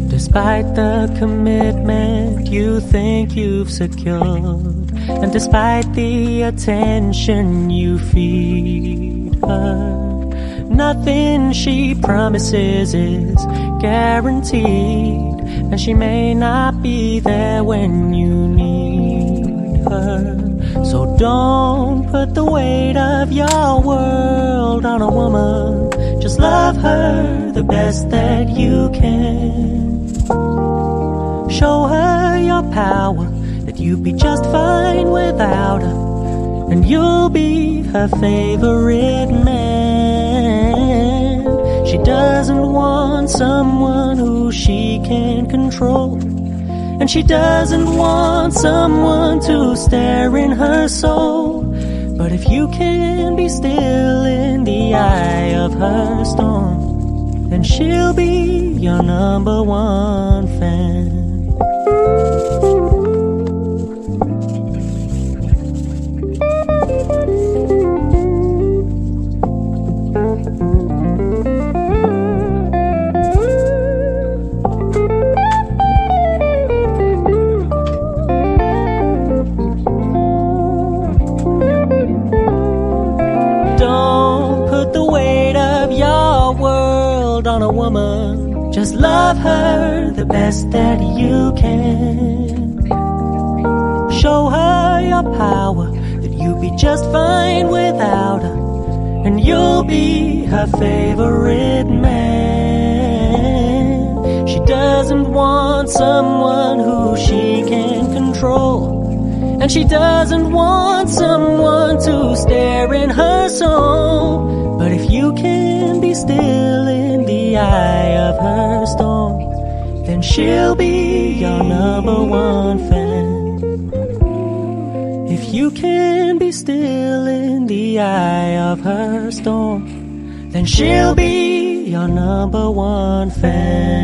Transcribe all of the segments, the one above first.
Despite the commitment you think you've secured, and despite the attention you feed her, nothing she promises is guaranteed, and she may not be there when you need her. So don't put the weight of your world on a woman. Just love her the best that you can. Show her your power, that you'd be just fine without her, and you'll be her favorite man. She doesn't want someone who she can control, and she doesn't want someone to stare in her soul. But if you can be still in the eye of her storm, then she'll be your number one fan. On a woman, just love her the best that you can. Show her your power, that you'll be just fine without her, and you'll be her favorite man. She doesn't want someone who she can control, and she doesn't want someone to stare in her soul. But if you can be still in the eye of her storm, then she'll be your number one fan. If you can be still in the eye of her storm, then she'll be your number one fan.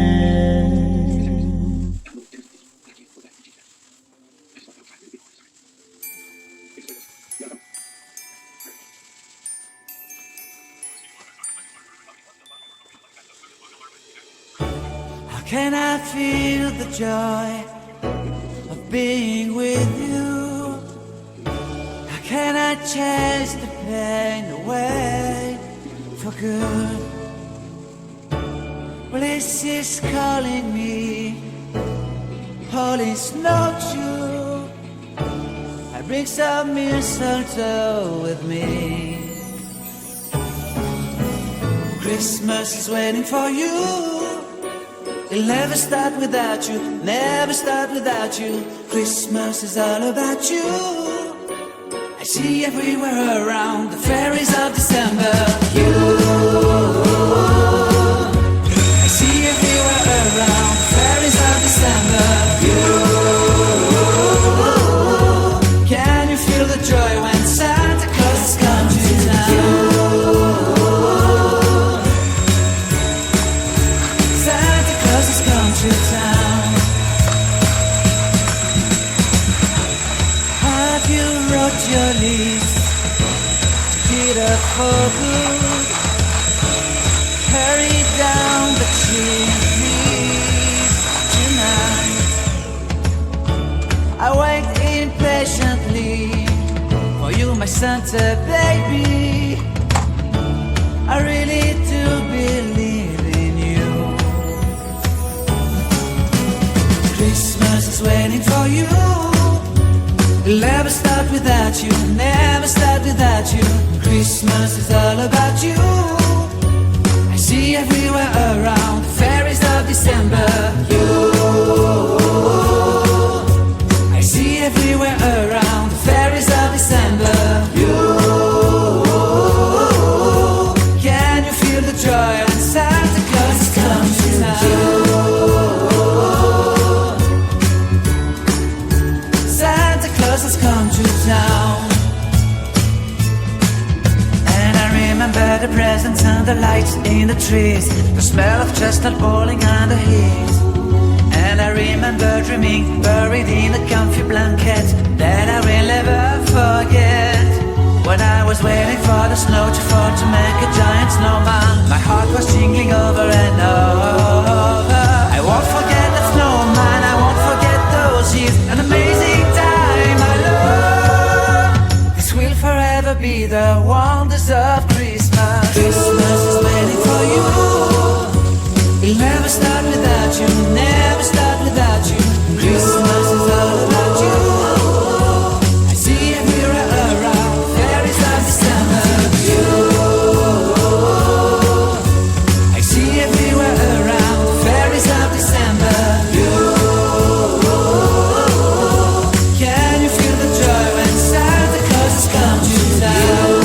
Can I feel the joy of being with you? How can I chase the pain away for good? Well, this is calling me, all is not true. I bring some mistletoe with me. Christmas is waiting for you. It'll never start without you, never start without you. Christmas is all about you. I see everywhere around the fairies of December. You, I see everywhere around the fairies of December. You, can you feel the joy when Santa Claus has come to town? To town. Have you wrote your list to Peter for good? Hurry down the chimney tonight. I wait impatiently for you, my Santa baby. I really do believe in you. Christmas is waiting for you. It'll never start without you, never start without you. Christmas is all about you. I see everywhere around the fairies of December. You, I see everywhere around the fairies of December. You, can you feel the joy when Santa Claus has come to town? Has come to town. And I remember the presents and the lights in the trees, the smell of chestnut boiling on the heat. And I remember dreaming, buried in a comfy blanket, that I was no too far to make a giant snowman. My heart was jingling over and over. I won't forget that snowman, I won't forget those years. An amazing time I love. This will forever be the wonders of Christmas. Christmas is waiting for you. It'll never start without you, never start without you. Christmas is all about you. I see everywhere around, fairies of December. You, I see everywhere around, fairies of December. You, can you feel the joy when Santa Claus has come to town?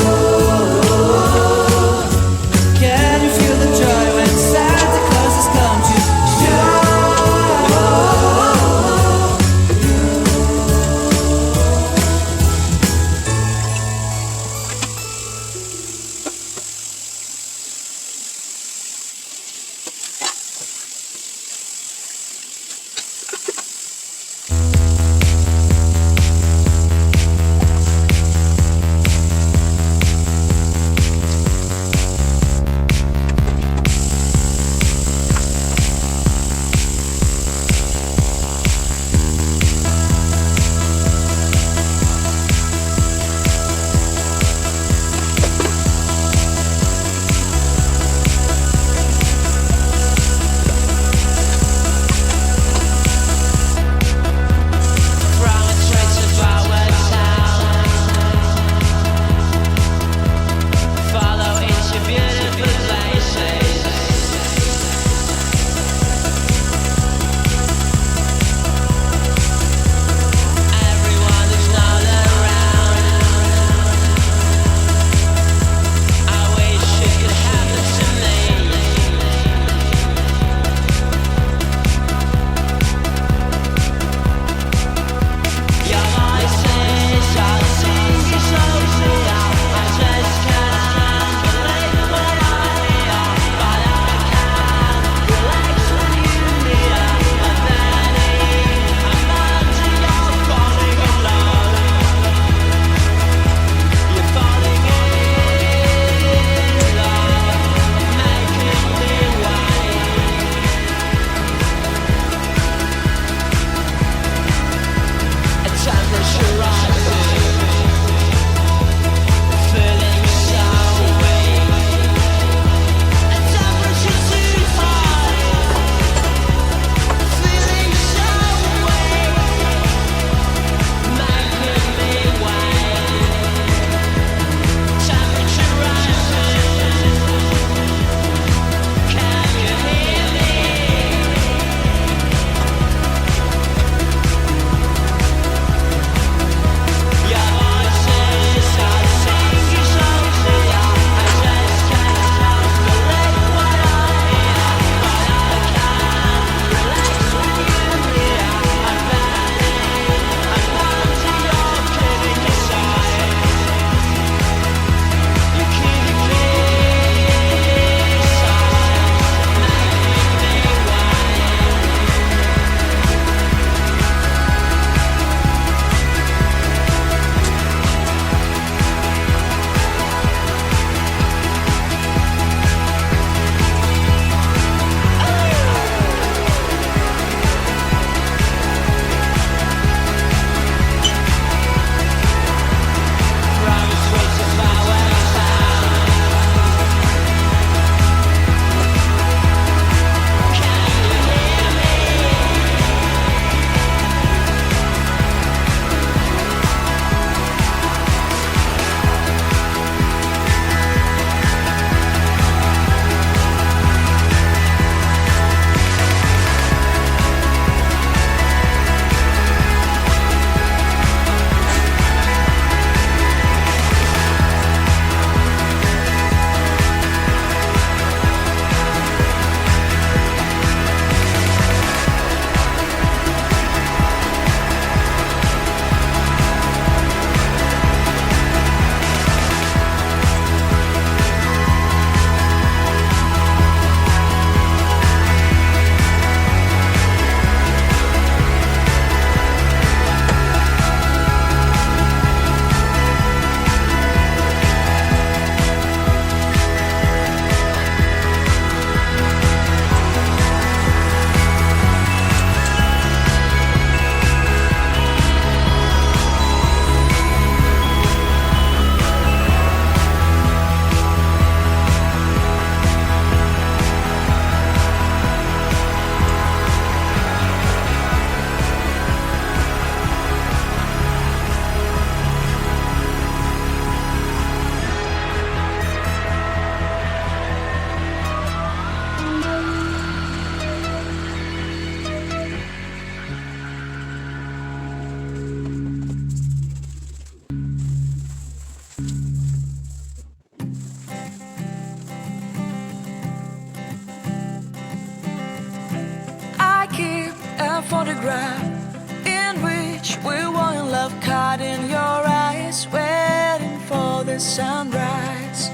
light in your eyes, waiting for the sunrise.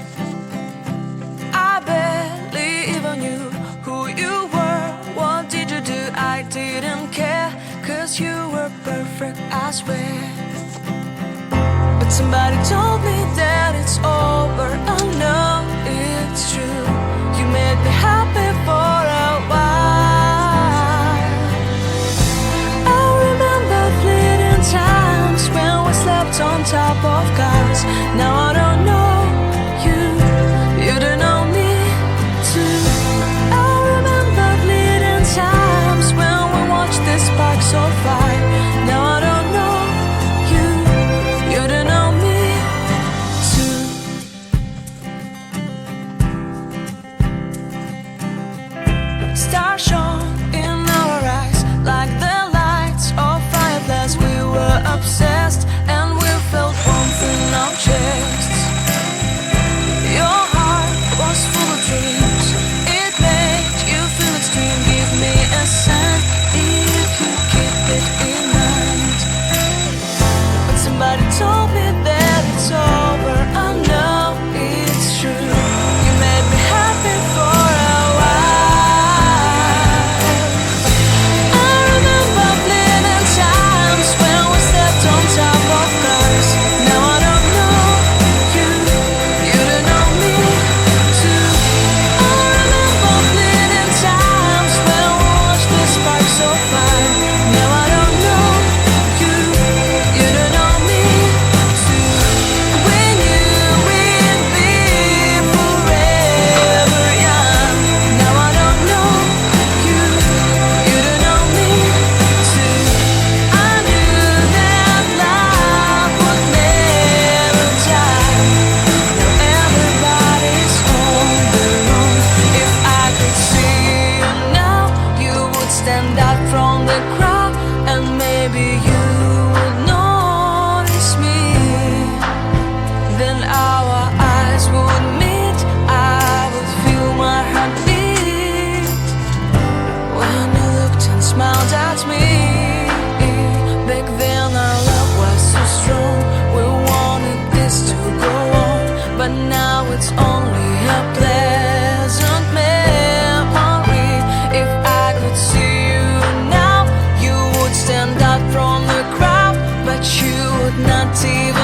I barely even knew who you were. What did you do? I didn't care, 'cause you were perfect, I swear. But somebody told me that it's over. Oh no, it's true. You made me happy for a while. I remember fleeting times when we slept on top of cars. Now I don't know you, you don't know me too. I remember fleeting times when we watched the sparks so fire. Now I don't know you, you don't know me too. Stars shone in our eyes like the lights of fireflies. We were obsessed and we felt warmth in our chests. Your heart was full of dreams. It made you feel extreme. Give me a sign if you keep it in mind. But somebody told me that it's over. I know it's true. You made me happy for a while. I remember fleeting times when we stepped on top of cars. Now I don't know you, you don't know me too. I remember fleeting times when we watched the sparks so fire. Now I don't know you, you don't know me too. We knew we'd be forever young. Now I don't know you, you don't know me too. I knew that love would never die. Now everybody's on their own. If I could see you now, you would stand out from the crowd, and maybe you would notice me. Then our eyes would meet. I would feel my heart beat when you looked and smiled at me. Back then our love was so strong. We wanted this to go on, but now it's only a pleasant memory. If I could see you now, you would stand out from the crowd, but you would not even